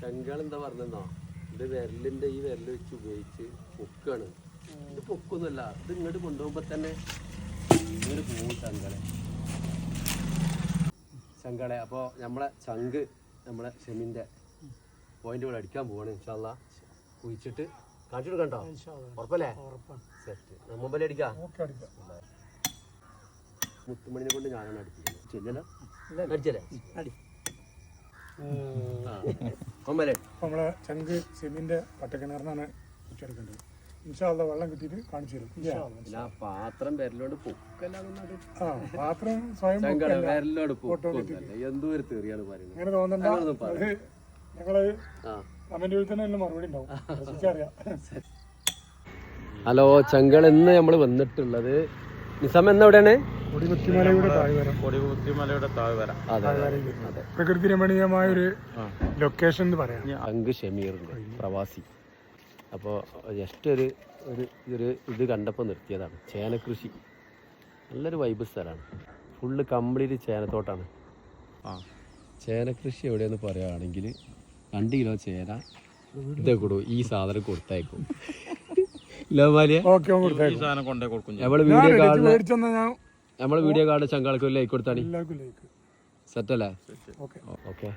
ചെങ്കാളെന്താ പറഞ്ഞോ, ഇത് വിരലിന്റെ ഈ വിരൽ വെച്ച് ഉപയോഗിച്ച് പൊക്കാണ്. ഇത് പൊക്കൊന്നുമല്ല, ഇത് ഇങ്ങോട്ട് കൊണ്ടുപോകുമ്പോ തന്നെ ഇങ്ങനെ പോകും ചങ്കളെ. അപ്പോൾ നമ്മളെ ചങ്ക് നമ്മളെ ഷെമിന്റെ പോയിന്റ് ഇവിടെ അടിക്കാൻ പോവാണ്. ഇൻഷാ അല്ലാഹ് കുഴിച്ചിട്ട് കാണിച്ചു കൊടുക്കണ്ടോ? ഉറപ്പല്ലേ? സെറ്റ്. മുമ്പല്ലേ അടിക്കാം? മുത്തുമണിനെ കൊണ്ട് ഞാനാണ് അടിപ്പിക്കുന്നത്. ചെല്ലല്ലോ അടിച്ചല്ലേ? നമ്മളെ ചങ്ക് ഷെമിന്റെ പട്ടക്കിണറിനാണ് കുഴിച്ചെടുക്കേണ്ടത്. ഇൻഷാ അല്ലാഹ് വെള്ളം കിട്ടിയിട്ട് കാണിച്ചു തരും. പാത്രം വിരലോട് പൊക്കല്ലാതെ പാത്രം സ്വയം വിരലോട് എന്തോ ഒരു തെറിയാണ് പറയുന്നത്. അങ്ങനെ തോന്നണ്ട. ഞങ്ങള് കമന്റ് തന്നെ എല്ലാം മറുപടി ഉണ്ടാവും. അറിയാം. ഹലോ ചങ്കൾ, ഇന്ന് നമ്മൾ വന്നിട്ടുള്ളത് നിസാം എന്നെവിടെയാണ്? പ്രകൃതി രമണീയമായ ഒരു ലൊക്കേഷൻ എന്ന് പറയാം. ചങ്ക് ഷമീറിന്റെ പ്രവാസി. അപ്പോൾ ജസ്റ്റ് ഒരു ഇത് കണ്ടപ്പോൾ നിർത്തിയതാണ്. ചേനക്കൃഷി നല്ലൊരു വൈബ് സ്ഥലമാണ്. Full complete ചേനത്തോട്ടാണ്. ചേനക്കൃഷി എവിടെയെന്ന് പറയുകയാണെങ്കിൽ 2 കിലോ ചേന ഇതേ കൂടു ഈ സാധനം കൊടുത്തയക്കും. നമ്മളെ വീഡിയോ കാർഡ് ചങ്കാൾക്ക് ലൈക്ക് കൊടുത്താണ്. സെറ്റല്ലേ? ഓക്കെ.